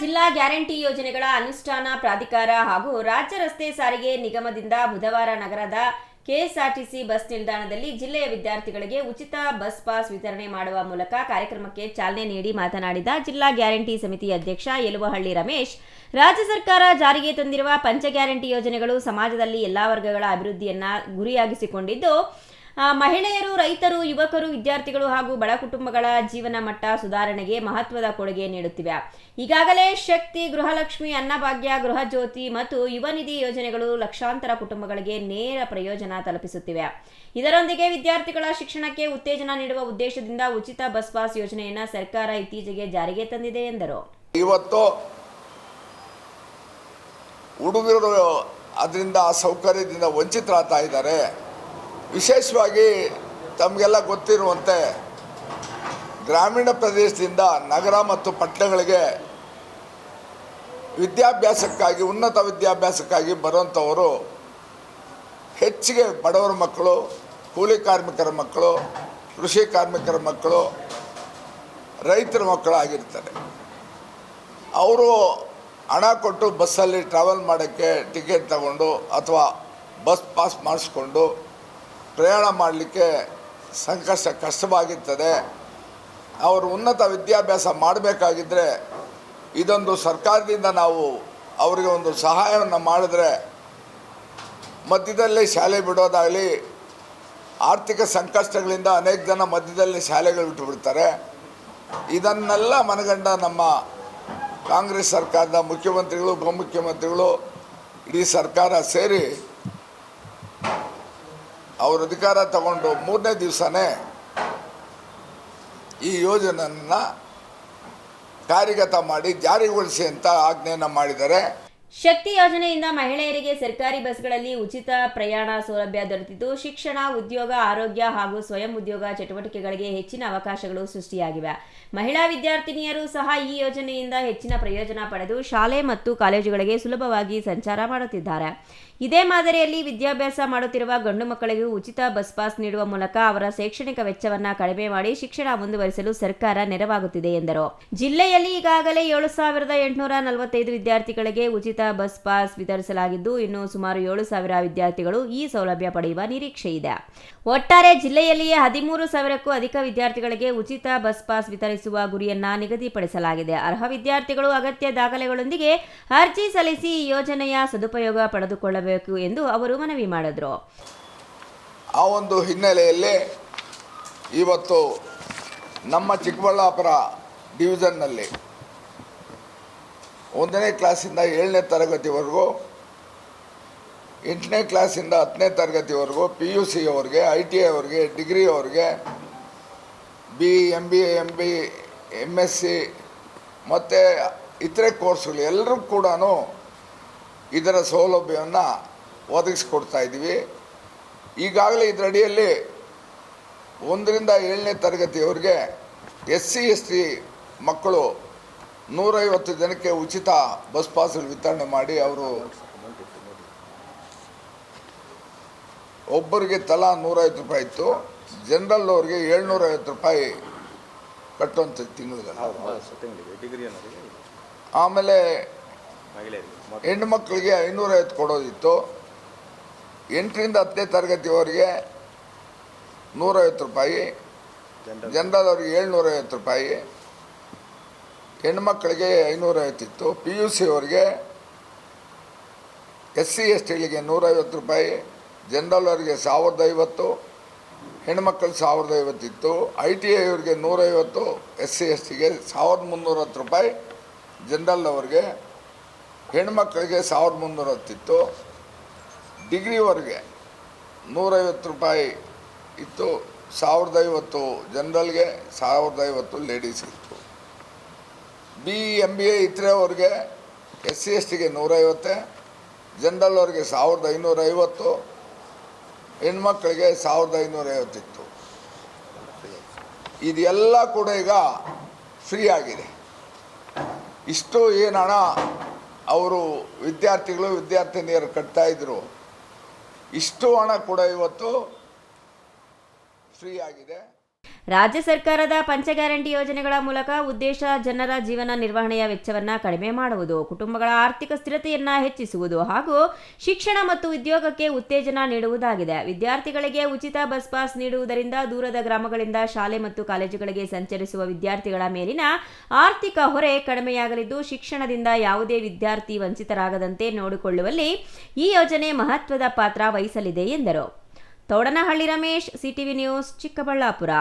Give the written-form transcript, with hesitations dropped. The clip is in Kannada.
ಜಿಲ್ಲಾ ಗ್ಯಾರಂಟಿ ಯೋಜನೆಗಳ ಅನುಷ್ಠಾನ ಪ್ರಾಧಿಕಾರ ಹಾಗೂ ರಾಜ್ಯ ರಸ್ತೆ ಸಾರಿಗೆ ನಿಗಮದಿಂದ ಬುಧವಾರ ನಗರದ ಕೆಎಸ್ಆರ್ಟಿಸಿ ಬಸ್ ನಿಲ್ದಾಣದಲ್ಲಿ ಜಿಲ್ಲೆಯ ವಿದ್ಯಾರ್ಥಿಗಳಿಗೆ ಉಚಿತ ಬಸ್ ಪಾಸ್ ವಿತರಣೆ ಮಾಡುವ ಮೂಲಕ ಕಾರ್ಯಕ್ರಮಕ್ಕೆ ಚಾಲನೆ ನೀಡಿ ಮಾತನಾಡಿದ ಜಿಲ್ಲಾ ಗ್ಯಾರಂಟಿ ಸಮಿತಿ ಅಧ್ಯಕ್ಷ ಯಲುವಹಳ್ಳಿ ರಮೇಶ್, ರಾಜ್ಯ ಸರ್ಕಾರ ಜಾರಿಗೆ ತಂದಿರುವ ಪಂಚ ಗ್ಯಾರಂಟಿ ಯೋಜನೆಗಳು ಸಮಾಜದಲ್ಲಿ ಎಲ್ಲಾ ವರ್ಗಗಳ ಅಭಿವೃದ್ಧಿಯನ್ನ ಗುರಿಯಾಗಿಸಿಕೊಂಡಿದ್ದು, ಮಹಿಳೆಯರು, ರೈತರು, ಯುವಕರು, ವಿದ್ಯಾರ್ಥಿಗಳು ಹಾಗೂ ಬಡ ಕುಟುಂಬಗಳ ಜೀವನ ಮಟ್ಟ ಸುಧಾರಣೆಗೆ ಮಹತ್ವದ ಕೊಡುಗೆ ನೀಡುತ್ತಿವೆ. ಈಗಾಗಲೇ ಶಕ್ತಿ, ಗೃಹಲಕ್ಷ್ಮಿ, ಅನ್ನಭಾಗ್ಯ, ಗೃಹ ಜ್ಯೋತಿ ಮತ್ತು ಯುವ ನಿಧಿ ಯೋಜನೆಗಳು ಲಕ್ಷಾಂತರ ಕುಟುಂಬಗಳಿಗೆ ನೇರ ಪ್ರಯೋಜನ ತಲುಪಿಸುತ್ತಿವೆ. ಇದರೊಂದಿಗೆ ವಿದ್ಯಾರ್ಥಿಗಳ ಶಿಕ್ಷಣಕ್ಕೆ ಉತ್ತೇಜನ ನೀಡುವ ಉದ್ದೇಶದಿಂದ ಉಚಿತ ಬಸ್ ಪಾಸ್ ಯೋಜನೆಯನ್ನು ಸರ್ಕಾರ ಇತ್ತೀಚೆಗೆ ಜಾರಿಗೆ ತಂದಿದೆ ಎಂದರು. ಇವತ್ತು ಹುಡುಗರು ಅದರಿಂದ ಸೌಕರ್ಯದಿಂದ ವಂಚಿತರಾಗ್ತಾ ಇದ್ದಾರೆ. ವಿಶೇಷವಾಗಿ ತಮಗೆಲ್ಲ ಗೊತ್ತಿರುವಂತೆ ಗ್ರಾಮೀಣ ಪ್ರದೇಶದಿಂದ ನಗರ ಮತ್ತು ಪಟ್ಟಣಗಳಿಗೆ ವಿದ್ಯಾಭ್ಯಾಸಕ್ಕಾಗಿ, ಉನ್ನತ ವಿದ್ಯಾಭ್ಯಾಸಕ್ಕಾಗಿ ಬರುವಂಥವರು ಹೆಚ್ಚಿಗೆ ಬಡವರ ಮಕ್ಕಳು, ಕೂಲಿ ಕಾರ್ಮಿಕರ ಮಕ್ಕಳು, ಕೃಷಿ ಕಾರ್ಮಿಕರ ಮಕ್ಕಳು, ರೈತರ ಮಕ್ಕಳು ಆಗಿರ್ತಾರೆ. ಅವರು ಹಣ ಕೊಟ್ಟು ಬಸ್ಸಲ್ಲಿ ಟ್ರಾವೆಲ್ ಮಾಡೋಕ್ಕೆ ಟಿಕೆಟ್ ತಗೊಂಡು ಅಥವಾ ಬಸ್ ಪಾಸ್ ಮಾಡಿಸ್ಕೊಂಡು ಪ್ರಯಾಣ ಮಾಡಲಿಕ್ಕೆ ಕಷ್ಟವಾಗಿರ್ತದೆ. ಅವರು ಉನ್ನತ ವಿದ್ಯಾಭ್ಯಾಸ ಮಾಡಬೇಕಾಗಿದ್ದರೆ ಇದೊಂದು ಸರ್ಕಾರದಿಂದ ನಾವು ಅವರಿಗೆ ಒಂದು ಸಹಾಯವನ್ನು ಮಾಡಿದ್ರೆ, ಮಧ್ಯದಲ್ಲೇ ಶಾಲೆ ಬಿಡೋದಾಗಲಿ, ಆರ್ಥಿಕ ಸಂಕಷ್ಟಗಳಿಂದ ಅನೇಕ ಜನ ಮಧ್ಯದಲ್ಲಿ ಶಾಲೆಗಳು ಬಿಟ್ಟುಬಿಡ್ತಾರೆ. ಇದನ್ನೆಲ್ಲ ಮನಗಂಡ ನಮ್ಮ ಕಾಂಗ್ರೆಸ್ ಸರ್ಕಾರದ ಮುಖ್ಯಮಂತ್ರಿಗಳು, ಉಪಮುಖ್ಯಮಂತ್ರಿಗಳು, ಇಡೀ ಸರ್ಕಾರ ಸೇರಿ ಅವರು ಅಧಿಕಾರ ತಗೊಂಡು 3ನೇ ದಿವಸನೇ ಈ ಯೋಜನೆಯನ್ನು ಕಾರ್ಯಗತ ಮಾಡಿ ಜಾರಿಗೊಳಿಸಿ ಅಂತ ಆಜ್ಞೆಯನ್ನು ಮಾಡಿದ್ದಾರೆ. ಶಕ್ತಿ ಯೋಜನೆಯಿಂದ ಮಹಿಳೆಯರಿಗೆ ಸರ್ಕಾರಿ ಬಸ್ಗಳಲ್ಲಿ ಉಚಿತ ಪ್ರಯಾಣ ಸೌಲಭ್ಯ ದೊರೆತಿದ್ದು, ಶಿಕ್ಷಣ, ಉದ್ಯೋಗ, ಆರೋಗ್ಯ ಹಾಗೂ ಸ್ವಯಂ ಉದ್ಯೋಗ ಚಟುವಟಿಕೆಗಳಿಗೆ ಹೆಚ್ಚಿನ ಅವಕಾಶಗಳು ಸೃಷ್ಟಿಯಾಗಿವೆ. ಮಹಿಳಾ ವಿದ್ಯಾರ್ಥಿನಿಯರು ಸಹ ಈ ಯೋಜನೆಯಿಂದ ಹೆಚ್ಚಿನ ಪ್ರಯೋಜನ ಪಡೆದು ಶಾಲೆ ಮತ್ತು ಕಾಲೇಜುಗಳಿಗೆ ಸುಲಭವಾಗಿ ಸಂಚಾರ ಮಾಡುತ್ತಿದ್ದಾರೆ. ಇದೇ ಮಾದರಿಯಲ್ಲಿ ವಿದ್ಯಾಭ್ಯಾಸ ಮಾಡುತ್ತಿರುವ ಗಂಡು ಮಕ್ಕಳಿಗೂ ಉಚಿತ ಬಸ್ ಪಾಸ್ ನೀಡುವ ಮೂಲಕ ಅವರ ಶೈಕ್ಷಣಿಕ ವೆಚ್ಚವನ್ನು ಕಡಿಮೆ ಮಾಡಿ ಶಿಕ್ಷಣ ಮುಂದುವರಿಸಲು ಸರ್ಕಾರ ನೆರವಾಗುತ್ತಿದೆ ಎಂದರು. ಜಿಲ್ಲೆಯಲ್ಲಿ ಈಗಾಗಲೇ 7,845 ವಿದ್ಯಾರ್ಥಿಗಳಿಗೆ ಉಚಿತ ಬಸ್ ಪಾಸ್ ವಿತರಿಸಲಾಗಿದ್ದು, ಇನ್ನು ಸುಮಾರು 7,000 ವಿದ್ಯಾರ್ಥಿಗಳು ಈ ಸೌಲಭ್ಯ ಪಡೆಯುವ ನಿರೀಕ್ಷೆ ಇದೆ. ಒಟ್ಟಾರೆ ಜಿಲ್ಲೆಯಲ್ಲಿಯೇ 13,000ಕ್ಕೂ ಅಧಿಕ ವಿದ್ಯಾರ್ಥಿಗಳಿಗೆ ಉಚಿತ ಬಸ್ ಪಾಸ್ ವಿತರಿಸುವ ಗುರಿಯನ್ನ ನಿಗದಿಪಡಿಸಲಾಗಿದೆ. ಅರ್ಹ ವಿದ್ಯಾರ್ಥಿಗಳು ಅಗತ್ಯ ದಾಖಲೆಗಳೊಂದಿಗೆ ಅರ್ಜಿ ಸಲ್ಲಿಸಿ ಈ ಯೋಜನೆಯ ಸದುಪಯೋಗ ಪಡೆದುಕೊಳ್ಳಬೇಕು ಎಂದು ಅವರು ಮನವಿ ಮಾಡಿದರು. ಆ ಒಂದು ಹಿನ್ನೆಲೆಯಲ್ಲಿ ಇವತ್ತು ನಮ್ಮ ಚಿಕ್ಕಬಳ್ಳಾಪುರ ಡಿವಿಷನ್ನಲ್ಲಿ 1ನೇ ಕ್ಲಾಸಿಂದ 7ನೇ ತರಗತಿವರೆಗೂ, 8ನೇ ಕ್ಲಾಸಿಂದ 10ನೇ ತರಗತಿವರೆಗೂ, PUC ಅವ್ರಿಗೆ, ITI ಅವ್ರಿಗೆ, ಡಿಗ್ರಿ ಅವ್ರಿಗೆ, BE, MBA, MBA, MSc ಮತ್ತು ಇತರೆ ಕೋರ್ಸ್ಗಳು ಎಲ್ಲರೂ ಕೂಡ ಇದರ ಸೌಲಭ್ಯವನ್ನು ಒದಗಿಸ್ಕೊಡ್ತಾ ಇದ್ದೀವಿ. ಈಗಾಗಲೇ ಇದರಡಿಯಲ್ಲಿ 1ರಿಂದ 7ನೇ ತರಗತಿಯವರಿಗೆ SC ST ಮಕ್ಕಳು 150 ಜನಕ್ಕೆ ಉಚಿತ ಬಸ್ ಪಾಸ್ಗಳು ವಿತರಣೆ ಮಾಡಿ ಅವರು ಒಬ್ಬರಿಗೆ ತಲಾ 150 ರೂಪಾಯಿ ಇತ್ತು. ಜನರಲ್ ಅವ್ರಿಗೆ 750 ರೂಪಾಯಿ ಕಟ್ಟುವಂಥ ತಿಂಗಳಿಗೆ. ಆಮೇಲೆ ಹೆಣ್ಣು ಮಕ್ಕಳಿಗೆ 550 ಕೊಡೋದಿತ್ತು. 8ರಿಂದ 10ನೇ ತರಗತಿಯವರಿಗೆ 150 ರೂಪಾಯಿ, ಜನರಲ್ ಅವ್ರಿಗೆ 750 ರೂಪಾಯಿ, ಹೆಣ್ಮಕ್ಳಿಗೆ 550 ಇತ್ತು. PUC ಅವ್ರಿಗೆ, SC STಗಳಿಗೆ 150 ರೂಪಾಯಿ, ಜನರಲ್ ಅವ್ರಿಗೆ 1,050, ಹೆಣ್ಮಕ್ಳಿಗೆ 1,050 ಇತ್ತು. ITI ಅವ್ರಿಗೆ 150, SC STಗೆ 1,310 ರೂಪಾಯಿ, ಜನರಲ್ ಅವ್ರಿಗೆ, ಹೆಣ್ಮಕ್ಳಿಗೆ 1,310 ಇತ್ತು. ಡಿಗ್ರಿವರೆಗೆ 150 ರೂಪಾಯಿ ಇತ್ತು, 1,050 ಜನರಲ್ಗೆ, 1,050 ಲೇಡೀಸ್ಗೆ ಇತ್ತು. BE MBA ಇತರೆ ಅವ್ರಿಗೆ, SC STಗೆ 150, ಜನರಲ್ ಅವ್ರಿಗೆ 1,550, ಹೆಣ್ಮಕ್ಳಿಗೆ 1,550 ಇತ್ತು. ಇದೆಲ್ಲ ಕೂಡ ಈಗ ಫ್ರೀ ಆಗಿದೆ. ಇಷ್ಟು ಏನು ಹಣ ಅವರು ವಿದ್ಯಾರ್ಥಿಗಳು, ವಿದ್ಯಾರ್ಥಿನಿಯರು ಕಟ್ತಾಯಿದ್ರು, ಇಷ್ಟು ಹಣ ಕೂಡ ಇವತ್ತು ಫ್ರೀ ಆಗಿದೆ. ರಾಜ್ಯ ಸರ್ಕಾರದ ಪಂಚ ಗ್ಯಾರಂಟಿ ಯೋಜನೆಗಳ ಮೂಲಕ ಉದ್ದೇಶ ಜನರ ಜೀವನ ನಿರ್ವಹಣೆಯ ವೆಚ್ಚವನ್ನು ಕಡಿಮೆ ಮಾಡುವುದು, ಕುಟುಂಬಗಳ ಆರ್ಥಿಕ ಸ್ಥಿರತೆಯನ್ನು ಹೆಚ್ಚಿಸುವುದು ಹಾಗೂ ಶಿಕ್ಷಣ ಮತ್ತು ಉದ್ಯೋಗಕ್ಕೆ ಉತ್ತೇಜನ ನೀಡುವುದಾಗಿದೆ. ವಿದ್ಯಾರ್ಥಿಗಳಿಗೆ ಉಚಿತ ಬಸ್ ಪಾಸ್ ನೀಡುವುದರಿಂದ ದೂರದ ಗ್ರಾಮಗಳಿಂದ ಶಾಲೆ ಮತ್ತು ಕಾಲೇಜುಗಳಿಗೆ ಸಂಚರಿಸುವ ವಿದ್ಯಾರ್ಥಿಗಳ ಮೇಲಿನ ಆರ್ಥಿಕ ಹೊರೆ ಕಡಿಮೆಯಾಗಲಿದ್ದು, ಶಿಕ್ಷಣದಿಂದ ಯಾವುದೇ ವಿದ್ಯಾರ್ಥಿ ವಂಚಿತರಾಗದಂತೆ ನೋಡಿಕೊಳ್ಳುವಲ್ಲಿ ಈ ಯೋಜನೆ ಮಹತ್ವದ ಪಾತ್ರ ವಹಿಸಲಿದೆ ಎಂದರು. ತೋಡನಹಳ್ಳಿ ರಮೇಶ್, ಸಿಟಿವಿ ನ್ಯೂಸ್, ಚಿಕ್ಕಬಳ್ಳಾಪುರ.